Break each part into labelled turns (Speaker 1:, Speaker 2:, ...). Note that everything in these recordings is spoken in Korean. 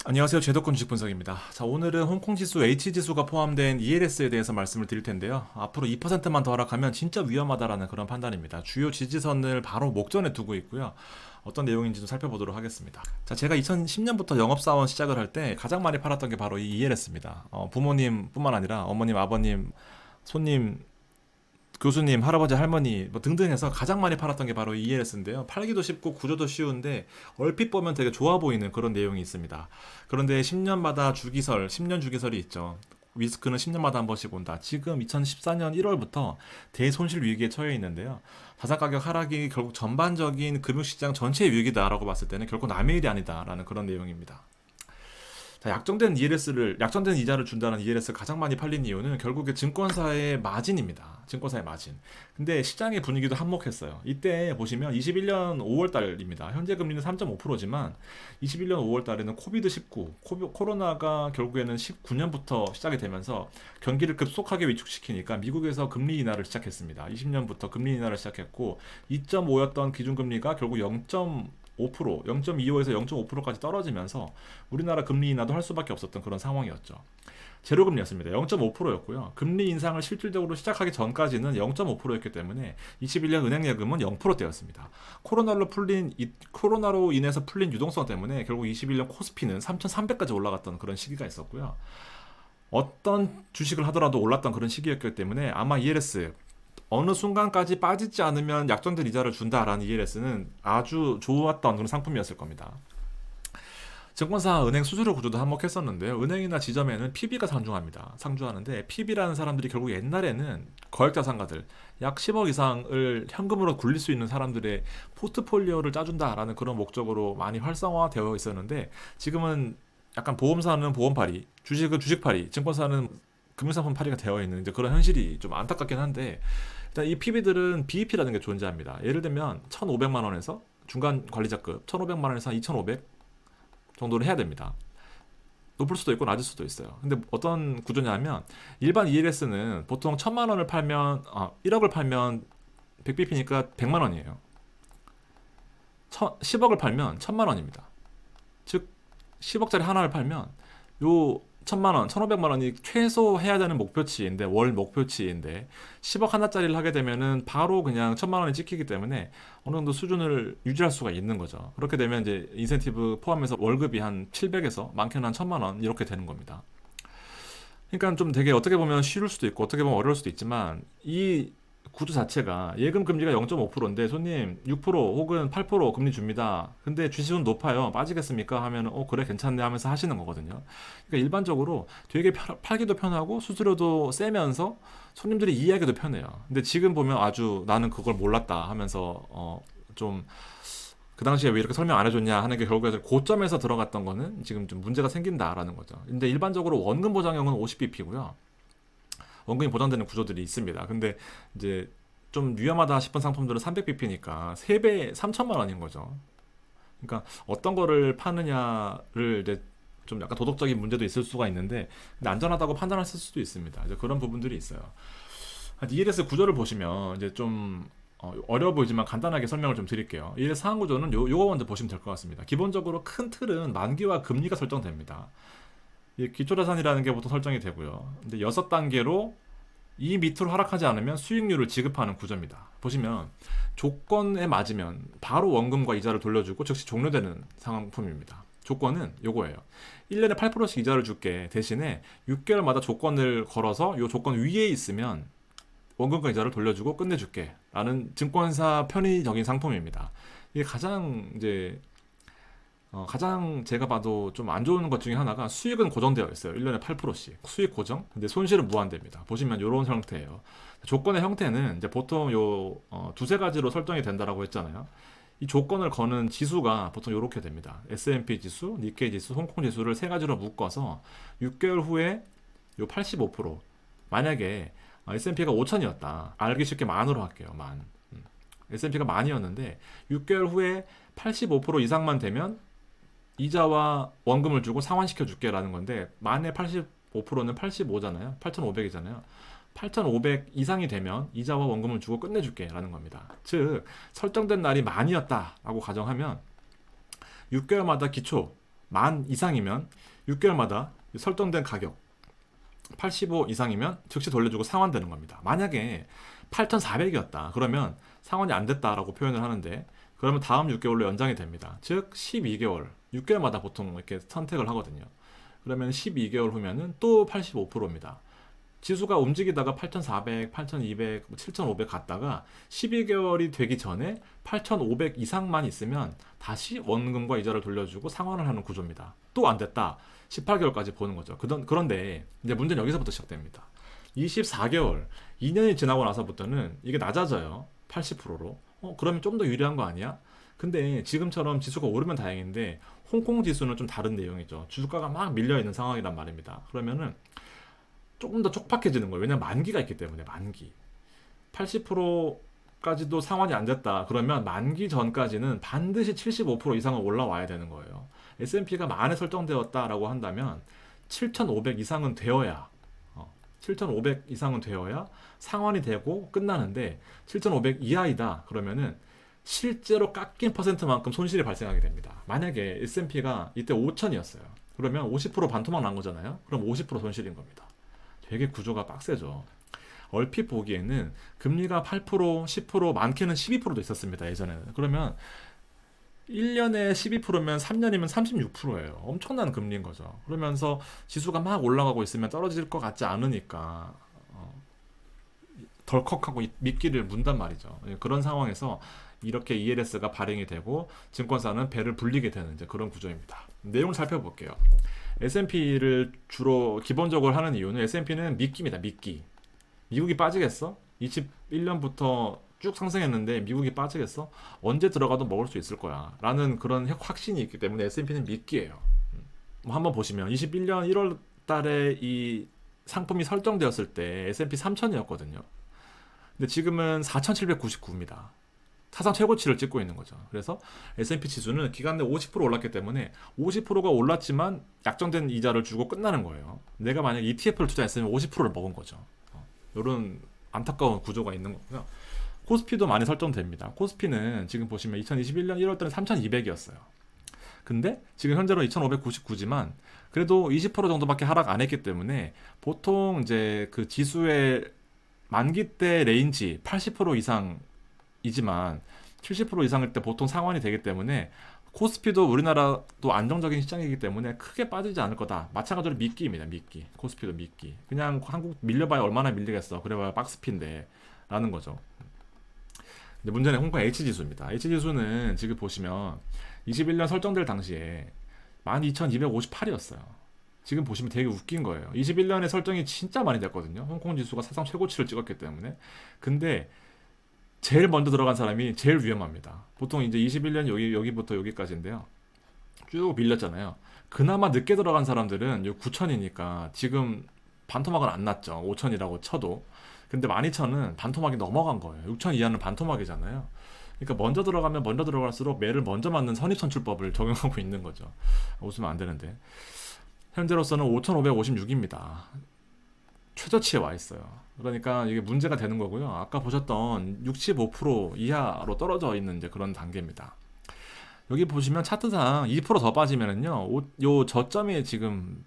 Speaker 1: 안녕하세요. 제도권 주식 분석입니다. 자, 오늘은 홍콩 지수 H지수가 포함된 ELS에 대해서 말씀을 드릴 텐데요. 앞으로 2%만 더 하락하면 진짜 위험하다라는 그런 판단입니다. 주요 지지선을 바로 목전에 두고 있고요. 어떤 내용인지 좀 살펴보도록 하겠습니다. 자, 제가 2010년부터 영업사원 시작을 할 때 가장 많이 팔았던 게 바로 이 ELS입니다. 부모님뿐만 아니라 어머님, 아버님, 손님, 교수님, 할아버지, 할머니 뭐 등등 해서 가장 많이 팔았던 게 바로 ELS인데요. 팔기도 쉽고 구조도 쉬운데 얼핏 보면 되게 좋아 보이는 그런 내용이 있습니다. 그런데 10년마다 주기설, 10년 주기설이 있죠. 위스크는 10년마다 한 번씩 온다. 지금 2014년 1월부터 대손실 위기에 처해 있는데요. 자산 가격 하락이 결국 전반적인 금융시장 전체 위기다라고 봤을 때는 결코 남의 일이 아니다라는 그런 내용입니다. 자, 약정된 이자를 준다는 ELS가 가장 많이 팔린 이유는 결국에 증권사의 마진입니다. 증권사의 마진. 근데 시장의 분위기도 한몫했어요. 이때 보시면 21년 5월 달입니다. 현재 금리는 3.5%지만 21년 5월 달에는 코비드19, 코로나가 결국에는 19년부터 시작이 되면서 경기를 급속하게 위축시키니까 미국에서 금리 인하를 시작했습니다. 20년부터 금리 인하를 시작했고 2.5였던 기준금리가 결국 0.5%, 0.25에서 0.5%까지 떨어지면서 우리나라 금리 인하도 할 수밖에 없었던 그런 상황이었죠. 제로금리였습니다. 0.5%였고요. 금리 인상을 실질적으로 시작하기 전까지는 0.5%였기 때문에 21년 은행 예금은 0%대였습니다. 코로나로 인해서 풀린 유동성 때문에 결국 21년 코스피는 3,300까지 올라갔던 그런 시기가 있었고요. 어떤 주식을 하더라도 올랐던 그런 시기였기 때문에 아마 ELS 어느 순간까지 빠지지 않으면 약정된 이자를 준다라는 ELS는 아주 좋았던 그런 상품이었을 겁니다. 증권사 은행 수수료 구조도 한몫했었는데요. 은행이나 지점에는 PB가 상중하는데 PB라는 사람들이 결국 옛날에는 거액자산가들 약 10억 이상을 현금으로 굴릴 수 있는 사람들의 포트폴리오를 짜준다라는 그런 목적으로 많이 활성화되어 있었는데 지금은 약간 보험사는 보험팔이, 주식은 주식팔이, 증권사는 금융상품 팔이가 되어 있는 이제 그런 현실이 좀 안타깝긴 한데 일단 이 PB들은 BEP라는 게 존재합니다. 예를 들면 1,500만 원에서 중간 관리자급 1,500만 원에서 2,500 정도를 해야 됩니다. 높을 수도 있고 낮을 수도 있어요. 근데 어떤 구조냐면 일반 ELS는 보통 1,000만 원을 팔면 1억을 팔면 100bp니까 100만 원이에요. 10억을 팔면 1,000만 원입니다. 즉 10억짜리 하나를 팔면 요 1,000만 원, 1,500만 원이 최소 해야 되는 목표치인데 월 목표치인데 10억 하나짜리를 하게 되면은 바로 그냥 1,000만 원이 찍히기 때문에 어느 정도 수준을 유지할 수가 있는 거죠. 그렇게 되면 이제 인센티브 포함해서 월급이 한 700에서 많게는 한 1,000만 원 이렇게 되는 겁니다. 그러니까 좀 되게 어떻게 보면 쉬울 수도 있고 어떻게 보면 어려울 수도 있지만 이 구조 자체가 예금 금리가 0.5%인데 손님 6% 혹은 8% 금리 줍니다. 근데 주식은 높아요. 빠지겠습니까? 하면 그래 괜찮네 하면서 하시는 거거든요. 그러니까 일반적으로 되게 팔기도 편하고 수수료도 세면서 손님들이 이해하기도 편해요. 근데 지금 보면 아주 나는 그걸 몰랐다 하면서 좀 그 당시에 왜 이렇게 설명 안 해줬냐 하는 게 결국에 고점에서 들어갔던 거는 지금 좀 문제가 생긴다라는 거죠. 근데 일반적으로 원금 보장형은 50bp고요. 원금이 보장되는 구조들이 있습니다. 근데 이제 좀 위험하다 싶은 상품들은 300bp니까 3배 3천만 원인 거죠. 그러니까 어떤 거를 파느냐를 이제 좀 약간 도덕적인 문제도 있을 수가 있는데 근데 안전하다고 판단했을 수도 있습니다. 이제 그런 부분들이 있어요. ELS 구조를 보시면 이제 좀 어려워 보이지만 간단하게 설명을 좀 드릴게요. ELS 상한 구조는 요거 먼저 보시면 될 것 같습니다. 기본적으로 큰 틀은 만기와 금리가 설정됩니다. 기초자산이라는 게 보통 설정이 되고요. 근데 6단계로 이 밑으로 하락하지 않으면 수익률을 지급하는 구조입니다. 보시면 조건에 맞으면 바로 원금과 이자를 돌려주고 즉시 종료되는 상품입니다. 조건은 요거예요. 1년에 8%씩 이자를 줄게 대신에 6개월마다 조건을 걸어서 요 조건 위에 있으면 원금과 이자를 돌려주고 끝내줄게 라는 증권사 편의적인 상품입니다. 이게 가장 제가 봐도 좀 안 좋은 것 중에 하나가 수익은 고정되어 있어요. 1년에 8%씩. 수익 고정. 근데 손실은 무한대입니다. 보시면 이런 형태예요. 조건의 형태는 이제 보통 두세 가지로 설정이 된다라고 했잖아요. 이 조건을 거는 지수가 보통 이렇게 됩니다. S&P 지수, 니케이 지수, 홍콩 지수를 세 가지로 묶어서 6개월 후에 요 85%. 만약에 S&P가 5천이었다. 알기 쉽게 만으로 할게요. 만. S&P가 만이었는데 6개월 후에 85% 이상만 되면 이자와 원금을 주고 상환시켜 줄게 라는 건데 만에 85%는 85잖아요. 8,500이잖아요. 8,500 이상이 되면 이자와 원금을 주고 끝내줄게 라는 겁니다. 즉 설정된 날이 만이었다 라고 가정하면 6개월마다 기초 만 이상이면 6개월마다 설정된 가격 85 이상이면 즉시 돌려주고 상환되는 겁니다. 만약에 8,400이었다. 그러면 상환이 안 됐다라고 표현을 하는데 그러면 다음 6개월로 연장이 됩니다. 즉 12개월, 6개월마다 보통 이렇게 선택을 하거든요. 그러면 12개월 후면은 또 85%입니다. 지수가 움직이다가 8,400, 8,200, 7,500 갔다가 12개월이 되기 전에 8,500 이상만 있으면 다시 원금과 이자를 돌려주고 상환을 하는 구조입니다. 또 안 됐다. 18개월까지 보는 거죠. 그런데 이제 문제는 여기서부터 시작됩니다. 24개월, 2년이 지나고 나서부터는 이게 낮아져요. 80%로. 그러면 좀 더 유리한 거 아니야? 근데 지금처럼 지수가 오르면 다행인데 홍콩 지수는 좀 다른 내용이죠. 주가가 막 밀려 있는 상황이란 말입니다. 그러면은 조금 더 촉박해지는 거예요. 왜냐면 만기가 있기 때문에 만기. 80%까지도 상환이 안 됐다. 그러면 만기 전까지는 반드시 75% 이상은 올라와야 되는 거예요. S&P가 만에 설정되었다라고 한다면 7,500 이상은 되어야 7,500 이상은 되어야 상환이 되고 끝나는데 7,500 이하이다. 그러면은 실제로 깎인 퍼센트만큼 손실이 발생하게 됩니다. 만약에 S&P가 이때 5,000이었어요. 그러면 50% 반토막 난 거잖아요. 그럼 50% 손실인 겁니다. 되게 구조가 빡세죠. 얼핏 보기에는 금리가 8%, 10%, 많게는 12%도 있었습니다. 예전에는. 그러면 1년에 12%면 3년이면 36%예요. 엄청난 금리인 거죠. 그러면서 지수가 막 올라가고 있으면 떨어질 것 같지 않으니까 덜컥하고 미끼를 문단 말이죠. 그런 상황에서 이렇게 ELS가 발행이 되고 증권사는 배를 불리게 되는 이제 그런 구조입니다. 내용을 살펴볼게요. S&P를 주로 기본적으로 하는 이유는 S&P는 미끼입니다. 미끼. 미국이 빠지겠어? 21년부터 쭉 상승했는데 미국이 빠지겠어? 언제 들어가도 먹을 수 있을 거야. 라는 그런 확신이 있기 때문에 S&P는 미끼예요. 한번 보시면 21년 1월 달에 이 상품이 설정되었을 때 S&P 3000이었거든요. 근데 지금은 4799입니다. 사상 최고치를 찍고 있는 거죠. 그래서 S&P 지수는 기간 내 50% 올랐기 때문에 50%가 올랐지만 약정된 이자를 주고 끝나는 거예요. 내가 만약 ETF를 투자했으면 50%를 먹은 거죠. 이런 안타까운 구조가 있는 거고요. 코스피도 많이 설정됩니다. 코스피는 지금 보시면 2021년 1월 달에 3200이었어요. 근데 지금 현재로 2599지만 그래도 20% 정도밖에 하락 안 했기 때문에 보통 이제 그 지수의 만기 때 레인지 80% 이상이지만 70% 이상일 때 보통 상환이 되기 때문에 코스피도 우리나라도 안정적인 시장이기 때문에 크게 빠지지 않을 거다. 마찬가지로 미끼입니다. 미끼. 코스피도 미끼. 그냥 한국 밀려봐야 얼마나 밀리겠어. 그래봐야 박스피인데 라는 거죠. 근데 문제는 홍콩 H지수입니다. H지수는 지금 보시면 21년 설정될 당시에 12,258이었어요. 지금 보시면 되게 웃긴 거예요. 21년에 설정이 진짜 많이 됐거든요. 홍콩 지수가 사상 최고치를 찍었기 때문에. 근데 제일 먼저 들어간 사람이 제일 위험합니다. 보통 이제 21년 여기부터 여기까지인데요. 쭉 밀렸잖아요. 그나마 늦게 들어간 사람들은 9,000이니까 지금 반토막은 안 났죠. 5,000이라고 쳐도. 근데 12,000은 반토막이 넘어간 거예요. 6,000 이하는 반토막이잖아요. 그러니까 먼저 들어가면 먼저 들어갈수록 매를 먼저 맞는 선입선출법을 적용하고 있는 거죠. 웃으면 안 되는데. 현재로서는 5,556입니다. 최저치에 와 있어요. 그러니까 이게 문제가 되는 거고요. 아까 보셨던 65% 이하로 떨어져 있는 이제 그런 단계입니다. 여기 보시면 차트상 2%더 빠지면은요, 요 저점이 지금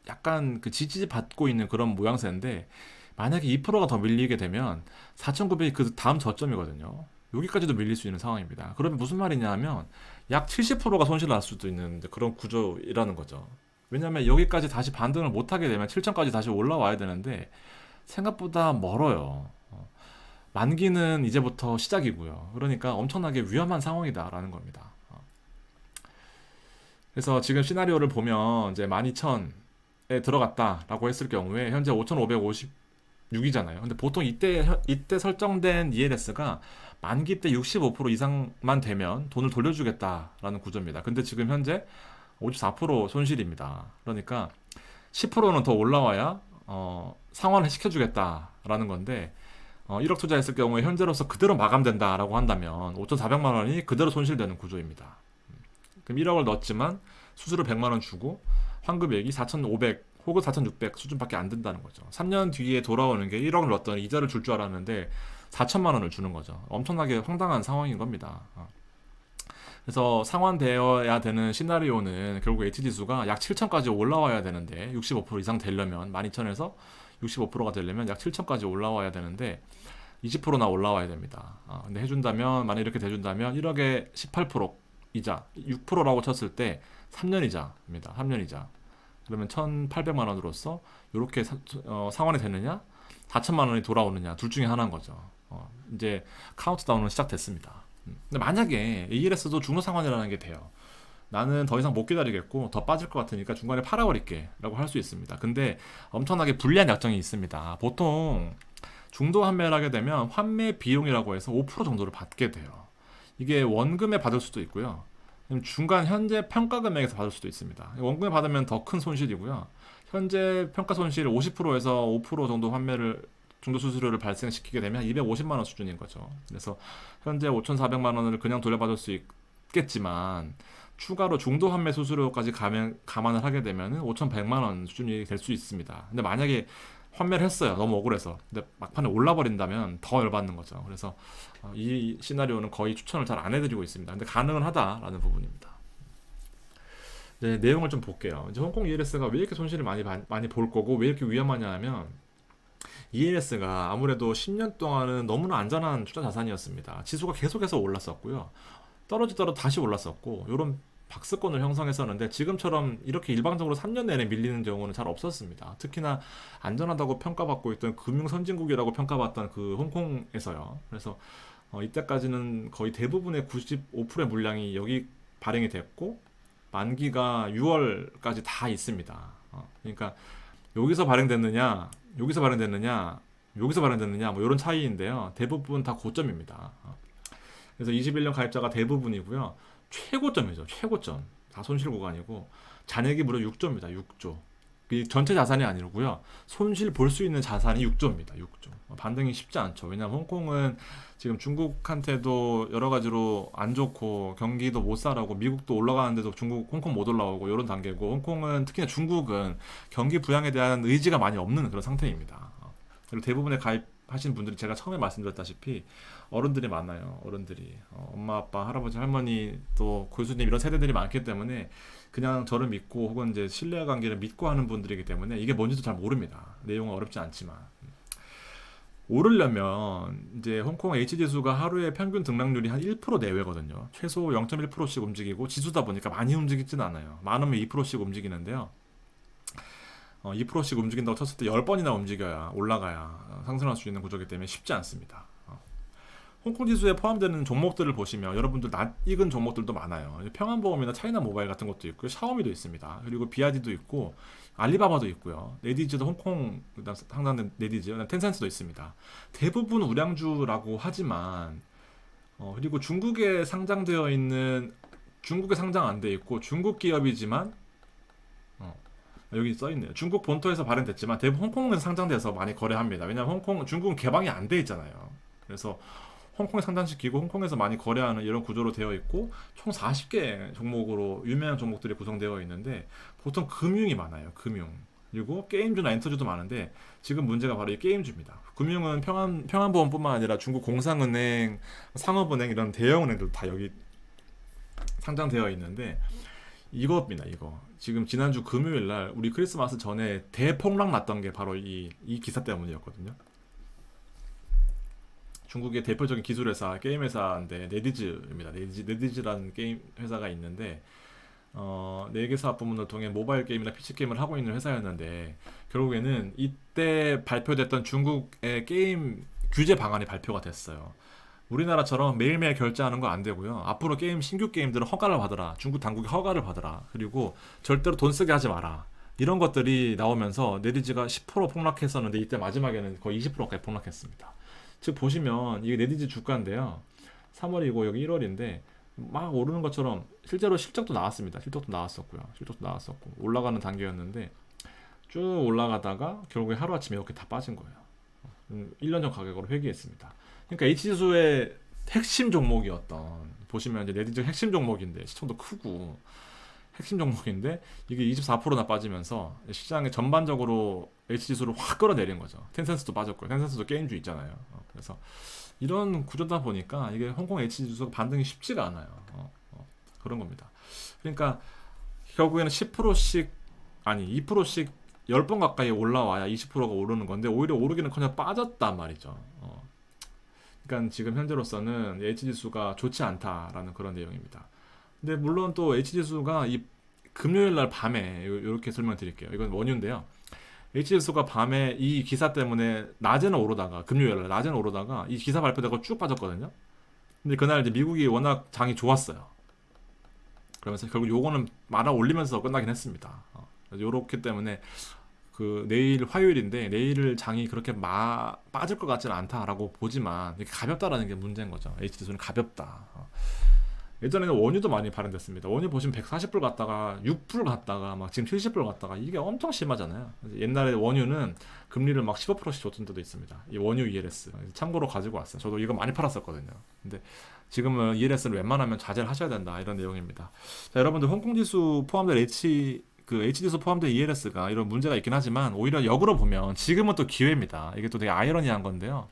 Speaker 1: 약간 그 지지 받고 있는 그런 모양새인데, 만약에 2%가 더 밀리게 되면 4,900이 그 다음 저점이거든요. 여기까지도 밀릴 수 있는 상황입니다. 그러면 무슨 말이냐 하면 약 70%가 손실 날 수도 있는 그런 구조이라는 거죠. 왜냐면 여기까지 다시 반등을 못하게 되면 7천까지 다시 올라와야 되는데 생각보다 멀어요. 만기는 이제부터 시작이고요. 그러니까 엄청나게 위험한 상황이다라는 겁니다. 그래서 지금 시나리오를 보면 이제 12,000에 들어갔다라고 했을 경우에 현재 5,556이잖아요. 근데 보통 이때 설정된 ELS가 만기 때 65% 이상만 되면 돈을 돌려주겠다라는 구조입니다. 근데 지금 현재 54% 손실입니다. 그러니까 10%는 더 올라와야 상환을 시켜주겠다라는 건데 1억 투자했을 경우에 현재로서 그대로 마감된다라고 한다면 5,400만 원이 그대로 손실되는 구조입니다. 그럼 1억을 넣었지만 수수료 100만 원 주고 환급액이 4,500 혹은 4,600 수준밖에 안 된다는 거죠. 3년 뒤에 돌아오는 게 1억을 넣었더니 이자를 줄 줄 알았는데 4천만 원을 주는 거죠. 엄청나게 황당한 상황인 겁니다. 그래서 상환되어야 되는 시나리오는 결국 H 지수가 약 7천까지 올라와야 되는데 65% 이상 되려면 12,000에서 65%가 되려면 약 7천까지 올라와야 되는데 20%나 올라와야 됩니다. 근데 해준다면 만약 이렇게 돼준다면 1억에 18% 이자 6%라고 쳤을 때 3년 이자입니다. 3년 이자. 그러면 1,800만 원으로서 이렇게 상환이 되느냐 4천만 원이 돌아오느냐 둘 중에 하나인 거죠. 이제 카운트다운은 시작됐습니다. 근데 만약에 ALS도 중도 상환이라는 게 돼요. 나는 더 이상 못 기다리겠고 더 빠질 것 같으니까 중간에 팔아버릴게 라고 할 수 있습니다. 근데 엄청나게 불리한 약정이 있습니다. 보통 중도 환매를 하게 되면 환매 비용이라고 해서 5% 정도를 받게 돼요. 이게 원금에 받을 수도 있고요. 중간 현재 평가 금액에서 받을 수도 있습니다. 원금에 받으면 더 큰 손실이고요. 현재 평가 손실 50%에서 5% 정도 환매를 중도 수수료를 발생시키게 되면 250만 원 수준인 거죠. 그래서 현재 5,400만 원을 그냥 돌려받을 수 있겠지만 추가로 중도 환매 수수료까지 감안을 하게 되면 5,100만 원 수준이 될 수 있습니다. 근데 만약에 환매를 했어요. 너무 억울해서. 근데 막판에 올라버린다면 더 열받는 거죠. 그래서 이 시나리오는 거의 추천을 잘 안 해드리고 있습니다. 근데 가능은 하다라는 부분입니다. 네, 내용을 좀 볼게요. 이제 홍콩 ELS가 왜 이렇게 손실을 많이 볼 거고 왜 이렇게 위험하냐 하면 ELS가 아무래도 10년 동안은 너무나 안전한 투자 자산이었습니다. 지수가 계속해서 올랐었고요. 떨어지더라도 다시 올랐었고 이런 박스권을 형성했었는데 지금처럼 이렇게 일방적으로 3년 내내 밀리는 경우는 잘 없었습니다. 특히나 안전하다고 평가받고 있던 금융 선진국이라고 평가받던 그 홍콩에서요. 그래서 이때까지는 거의 대부분의 95%의 물량이 여기 발행이 됐고 만기가 6월까지 다 있습니다. 그러니까 여기서 발행됐느냐, 여기서 발행됐느냐, 여기서 발행됐느냐 뭐 이런 차이인데요. 대부분 다 고점입니다. 그래서 21년 가입자가 대부분이고요. 최고점이죠. 최고점. 다 손실 구간이고 잔액이 무려 6조입니다. 6조. 전체 자산이 아니고요. 손실 볼 수 있는 자산이 6조입니다. 6조. 반등이 쉽지 않죠. 왜냐하면 홍콩은 지금 중국한테도 여러 가지로 안 좋고 경기도 못 살아고 미국도 올라가는데도 홍콩 못 올라오고 이런 단계고 홍콩은 특히나 중국은 경기 부양에 대한 의지가 많이 없는 그런 상태입니다. 그리고 대부분의 가입하신 분들이 제가 처음에 말씀드렸다시피 어른들이 많아요. 어른들이 엄마 아빠 할아버지 할머니 또 교수님 이런 세대들이 많기 때문에 그냥 저를 믿고 혹은 이제 신뢰관계를 믿고 하는 분들이기 때문에 이게 뭔지도 잘 모릅니다. 내용은 어렵지 않지만 오르려면 이제 홍콩 H 지수가 하루에 평균 등락률이 한 1% 내외거든요. 최소 0.1%씩 움직이고 지수다 보니까 많이 움직이진 않아요. 많으면 2%씩 움직이는데요. 2%씩 움직인다고 쳤을 때 10번이나 움직여야 올라가야 상승할 수 있는 구조이기 때문에 쉽지 않습니다. 홍콩 지수에 포함되는 종목들을 보시면 여러분들 낯익은 종목들도 많아요. 평안보험이나 차이나 모바일 같은 것도 있고요. 샤오미도 있습니다. 그리고 비아디도 있고 알리바바도 있고요. 네디즈도 홍콩 상당된 네디즈, 텐센스도 있습니다. 대부분 우량주라고 하지만 그리고 중국에 상장되어 있는 중국에 상장 안 돼 있고 중국 기업이지만 여기 써 있네요. 중국 본토에서 발행됐지만 대부분 홍콩에서 상장돼서 많이 거래합니다. 왜냐하면 중국은 개방이 안 돼 있잖아요. 그래서 홍콩에 상장시키고 홍콩에서 많이 거래하는 이런 구조로 되어 있고 총 40개 종목으로 유명한 종목들이 구성되어 있는데 보통 금융이 많아요. 금융. 그리고 게임주나 엔터주도 많은데 지금 문제가 바로 이 게임주입니다. 금융은 평안보험뿐만 아니라 중국 공상은행, 상업은행 이런 대형은행들도 다 여기 상장되어 있는데 이겁니다. 이거 지금 지난주 금요일 날 우리 크리스마스 전에 대폭락 났던 게 바로 이 기사 때문이었거든요. 중국의 대표적인 기술 회사, 게임 회사인데 네디즈입니다. 네디즈라는 게임 회사가 있는데 4개 사업 부문을 통해 모바일 게임이나 PC 게임을 하고 있는 회사였는데 결국에는 이때 발표됐던 중국의 게임 규제 방안이 발표가 됐어요. 우리나라처럼 매일매일 결제하는 거 안 되고요. 앞으로 신규 게임들은 허가를 받으라. 중국 당국이 허가를 받으라. 그리고 절대로 돈 쓰게 하지 마라. 이런 것들이 나오면서 네디즈가 10% 폭락했었는데 이때 마지막에는 거의 20%까지 폭락했습니다. 즉 보시면 이게 네디즈 주가인데요. 3월이고 여기 1월인데 막 오르는 것처럼 실제로 실적도 나왔습니다. 실적도 나왔었고 올라가는 단계였는데 쭉 올라가다가 결국에 하루아침에 이렇게 다 빠진 거예요. 1년 전 가격으로 회귀했습니다. 그러니까 H지수의 핵심 종목이었던 보시면 이제 네디즈 핵심 종목인데 시총도 크고 핵심 종목인데 이게 24%나 빠지면서 시장에 전반적으로 H지수를 확 끌어내린 거죠. 텐센스도 빠졌고요. 텐센스도 게임주 있잖아요. 그래서 이런 구조다 보니까 이게 홍콩 H지수가 반등이 쉽지가 않아요. 그런 겁니다. 그러니까 결국에는 10%씩 아니 2%씩 10번 가까이 올라와야 20%가 오르는 건데 오히려 오르기는커녕 빠졌단 말이죠. 그러니까 지금 현재로서는 H지수가 좋지 않다라는 그런 내용입니다. 근데 물론 또 H지수가 이 금요일 날 밤에 이렇게 설명드릴게요. 이건 원유인데요. H지수가 밤에 이 기사 때문에 낮에는 오르다가 금요일 날 낮에는 오르다가 이 기사 발표되고 쭉 빠졌거든요. 근데 그날 이제 미국이 워낙 장이 좋았어요. 그러면서 결국 요거는 말아 올리면서 끝나긴 했습니다. 요렇기 때문에 그 내일 화요일인데 내일 장이 그렇게 빠질 것 같지는 않다라고 보지만 이게 가볍다라는 게 문제인 거죠. H지수는 가볍다. 예전에는 원유도 많이 발행됐습니다. 원유 보시면 140불 갔다가 6불 갔다가 막 지금 70불 갔다가 이게 엄청 심하잖아요. 옛날에 원유는 금리를 막 15%씩 줬던 데도 있습니다. 이 원유 ELS 참고로 가지고 왔어요. 저도 이거 많이 팔았었거든요. 근데 지금은 ELS를 웬만하면 자제를 하셔야 된다 이런 내용입니다. 자, 여러분들 홍콩지수 포함된 H지수 포함된 ELS가 이런 문제가 있긴 하지만 오히려 역으로 보면 지금은 또 기회입니다. 이게 또 되게 아이러니한 건데요.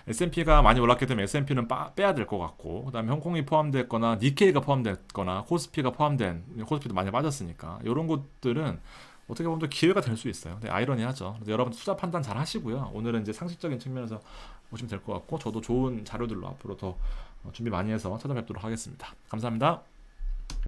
Speaker 1: S&P가 많이 올랐기 때문에 S&P는 빼야 될 것 같고 그 다음에 홍콩이 포함됐거나 니케이가 포함됐거나 코스피가 포함된 코스피도 많이 빠졌으니까 이런 것들은 어떻게 보면 또 기회가 될 수 있어요. 네, 아이러니하죠. 그래서 여러분 투자 판단 잘 하시고요. 오늘은 이제 상식적인 측면에서 보시면 될 것 같고 저도 좋은 자료들로 앞으로 더 준비 많이 해서 찾아뵙도록 하겠습니다. 감사합니다.